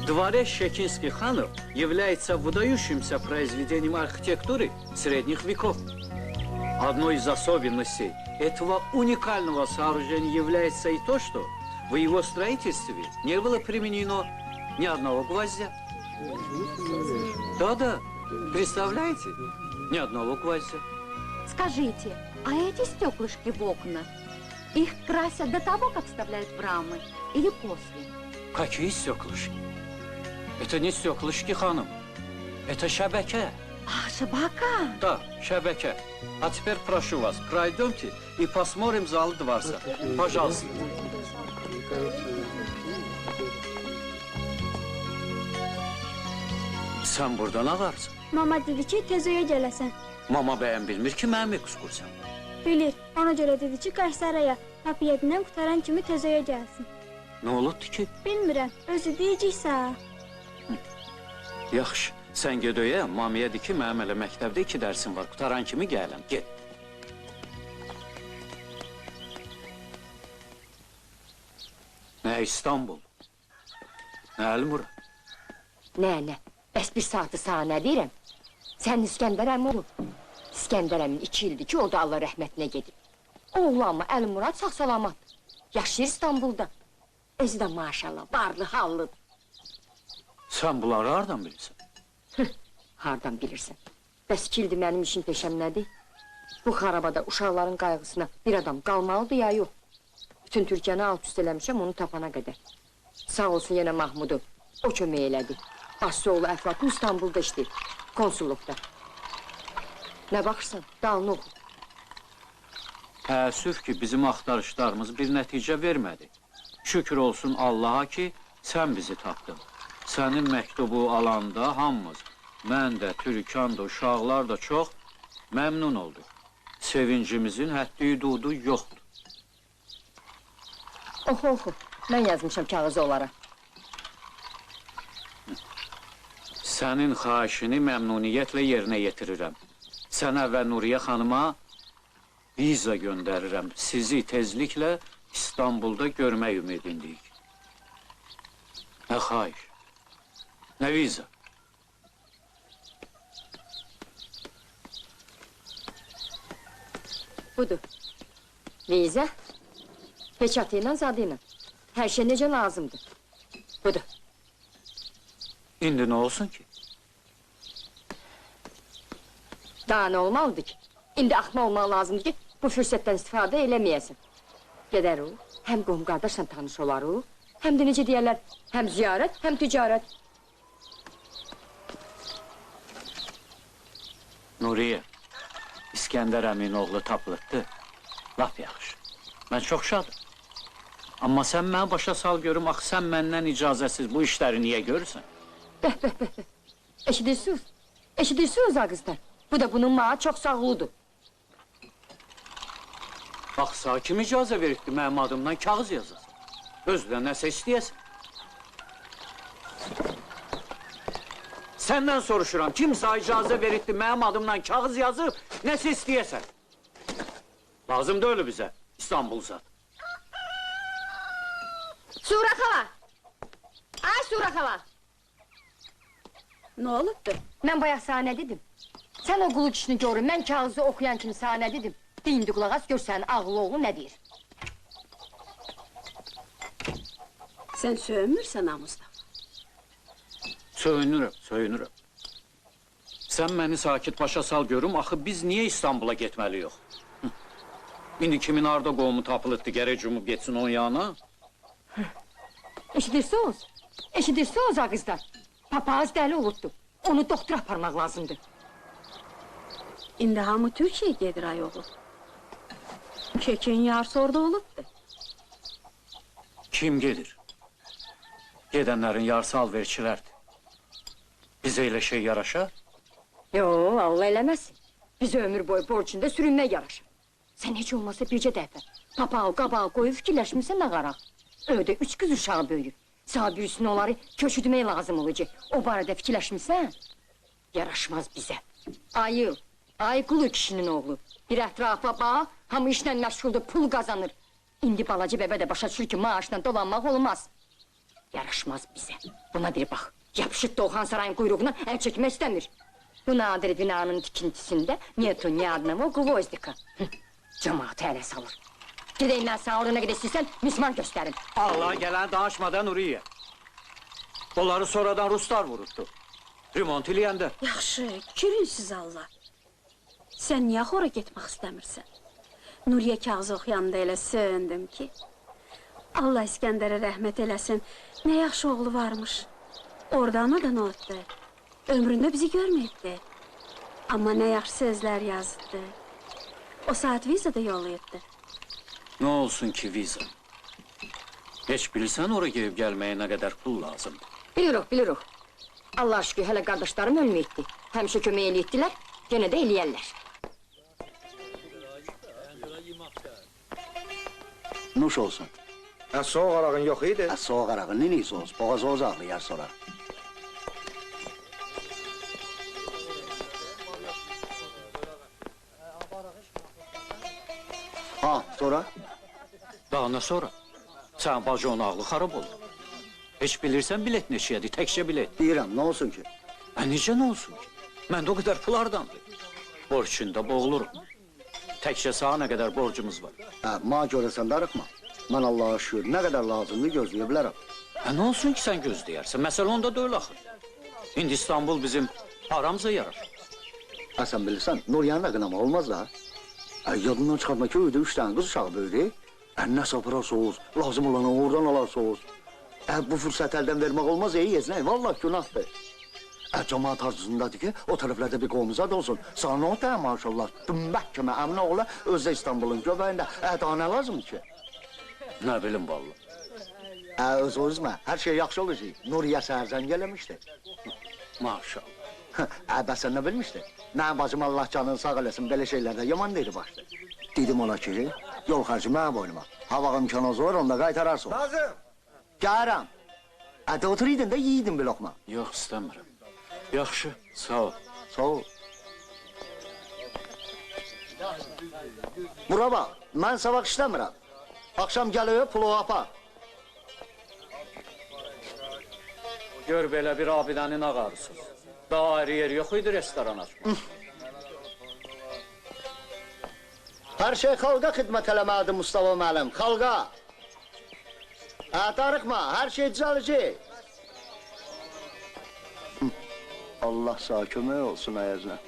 Дворец Щекинских ханов является выдающимся произведением архитектуры средних веков. Одной из особенностей этого уникального сооружения является и то, что в его строительстве не было применено ни одного гвоздя. Да-да, представляете? Ни одного гвоздя. Скажите, а эти стеклышки в окна, их красят до того, как вставляют в рамы, или после? Какие стеклышки? Это не стеклышки, ханым. Это шабаке. А, шабака? Да, шабаке. А теперь прошу вас, пройдемте и посмотрим зал дворца. Пожалуйста. Sen burada ne varsın? Mama dedi ki tez oya gələsən. Mama beğen bilmir ki mənim ekskursiyam. Bilir, ona görə dedi ki, Qaysaraya, papiyetindən qutaran kimi tez oya gəlsin. Ne olubdu ki? Bilmirəm, özü deyəcəksə. Yaxşı, sən ged öyə, mamaya de ki, mənim elə məktəbdə 2 dərsim var. Qutaran kimi gələm, get. Nə İstanbul? Nə Elmura? Nə? Bəs bir saatı sana nə deyirəm? Sən İskəndər əmi olub. İskəndər əmin 2 ildir ki, o da Allah rəhmətinə gedib. Oğlanma Əl-Murad sağ-salamat. Yaşayır İstanbul'da. Özü də maşallah, varlı hallıdır. Sən bunları hardan bilirsən? Hardan bilirsən? Bəs 2 ildir mənim işin peşəm nədir? Bu xarabada uşaqların qayğısına bir adam qalmalıdır ya yox? Bütün Türkiyəni alt-üst eləmişəm onu tapana qədər. Sağ olsun yenə Mahmudu, o kömək elədi. Başçı oğlu Əflatun İstanbul'da işləyir, konsullukda. Nə baxırsan, dalını oxu. Təəssüf ki, bizim axtarışlarımız bir nəticə vermədi. Şükür olsun Allaha ki, sən bizi tapdın. Sənin məktubu alanda hamımız, mən də, Türkan da, uşaqlar da çox məmnun olduq. Sevincimizin həddi-hududu yoxdur. Oxu, mən yazmışam kağızı olaraq. Sənin xahişini məmnuniyyətlə yerinə yetirirəm. Sənə və Nuriyə xanıma viza göndərirəm. Sizi tezliklə İstanbul'da görmək ümidindəyik. Nə xahiş, nə viza. Budur. Viza, peçatı ilə, zadı ilə. Hər şey necə lazımdır. Budur. İndi nə olsun ki? Daha nə olmalıdır ki? İndi axma olmaq lazımdır ki, bu fürsətdən istifadə eləməyəsin. Gedər o, həm qohum qardaşla tanış olar o, həm də necə deyərlər, həm ziyarət, həm ticarət. Nuriyə, İskəndər əmin oğlu tapılıbdı. Lap yaxşı. Mən çox şadım. Amma sən mənə başa sal görüm, axı sən məndən icazəsiz bu işləri niyə görürsən? Bəh. Eşidirsiniz ağızlar. Bu da bunun mağa çox sağlıdır. Bax, sağ kim icazə veribdi mənim adımdan kağız yazasın? Özlə nəsə istəyəsən. Səndən soruşuram, kim sağ icazə veribdi mənim adımdan kağız yazıb, nəsə istəyəsən? Lazım da öyle bizə, İstanbul zat. Sura xala! Ay Sura xala! Ne olubdu? Mən bayaq sana nə dedim? Sən o qulu kişini görün, mən kağızı oxuyan kimi sana nə dedim? Deyindi qulaq as, gör sənin ağlı oğlu nə deyir? Sen söyünmürsən ha Mustafa. Söyünürəm. Sən məni sakit başa sal görüm, axı biz niyə İstanbul'a getməliyik? İndi kimin harda qohumu tapılıbdı, gərək cumub getsin onun yanına? Eşidirsiniz ağızlar. Papağız dəli olubdu. Onu doktora aparmaq lazımdır. İndi hamı Türkiye gedir ayoğul. Kekin yarısı orada olubdu. Kim gedir? Gedənlərin yarısı alverçilərdir. Bizə elə şey yaraşar? Yo, Allah eləməsin. Biz ömür boyu borcunda sürünmək yaraşır. Sən heç olmasa bircə dəfə papağı, qabağı qoyub fikirləşmirsən nə qaraq? Ödə 3 qız uşağı böyüyür. Sağ birisini onları köçüdmək lazım olacaq. O barədə fikirləşmirsən? Yaraşmaz bizə. Ayıl, Ayqulu kişinin oğlu. Bir ətrafa bax, hamı işlə məşğuldur, pul qazanır. İndi balaca bəbə də başa düşür ki, maaşla dolanmaq olmaz. Yaraşmaz bize. Buna bir bak. Yapışıp Doğan Sarayın kuyruğundan el çekmek istemiyor. Bu nadir binanın tikintisinde niyetun ne adına o Gvozdika. Cemaat ele salır. Gideyim ben sana oraya gidesiysen mismar gösterin. Allah gelen danışmadan Nuriye. Onları sonradan Ruslar vuruttu. Remont eləyəndə. Yaxşı, kirinsiz Allah. Sən niyə xora getmək istəmirsən? Nuriye kağızı oxuyanda elə söndüm ki. Allah İskəndərə rəhmət eləsin. Nə yaxşı oğlu varmış. Orada anadan otdu. Ömründə bizi görməyibdi. Amma nə yaxşı sözlər yazdı. O saat vizada yollayıbdı. Ne olsun ki viza? Heç bilirsən oraya gelip gelmeye ne kadar pul lazım? Bilirik. Allah aşkına hele kardeşlerim ölmeyipti. Hemşe kömeği eləyitdilər, gene de eləyərlər. Nuş olsun. Soğuk arağın yok idi. Soğuk arağın ne neyse olsun. Boğazı ağrıyar sonra. Ha sonra? Daha ne sonra? Sen bacının ağlı xarab oldu. Heç bilirsən bilet neçəyədir, təkcə bilet. Deyirəm, ne olsun ki? Necə nə olsun ki? Məndə o qədər pul hardandır? Borc içində boğulurum. Təkcə sana nə qədər borcumuz var. Ma görəsən darıxma. Mən Allah'a şükür, nə qədər lazımdır gözləyə bilərəm. Nə olsun ki sən gözləyərsən? Məsələ onda deyil axı. İndi İstanbul bizim paramıza yarar. Sən bilirsən, Nuriye'nin də qınama olmaz da. Yadından çıxartma ki, öydə 3 tane qız uşağı böyüdü. Nə sapırasınız, lazım olanı oradan alarsınız. Bu fürsət əldən vermək olmaz, yeznək, vallahi günahdır. Cemaat arzusundadır ki, o tərəflərdə bir qovmuzad olsun. Sana o da maşallah, dümbək kimi əmin oğlu özdə İstanbul'un göbəyində. Daha nə lazım ki? Nə bilim vallahi. Öz üzmə, hər şey yaxşı olacaq. Nuriye səhərzən gələmişdi. Maşallah. Bəs sən nə bilmişdin? Mənim bacım Allah canını sağ eləsin, belə şeylərdə yaman deyri başdı. Dedim ona ki, yol xərci mənim boynuma. Hava imkanı zor, onda qaytararsın. Nazım! Gəlirəm. Hadi oturaydın da yiydin bir lokma. Yox, istəmirəm. Yaxşı, sağ ol. Sağ ol. Bura bax, mən sabah işləmirəm. Akşam gəlir, pulu apar. Gör belə bir abidənin ağarısız. Daha ayrı yer yox idi restoran açmaq. Hər şey xalqa xidmət eləməlidir Mustafa müəllim, xalqa. Darıxma, hər şey düzələcək. Allah sağ kömək olsun ayazına.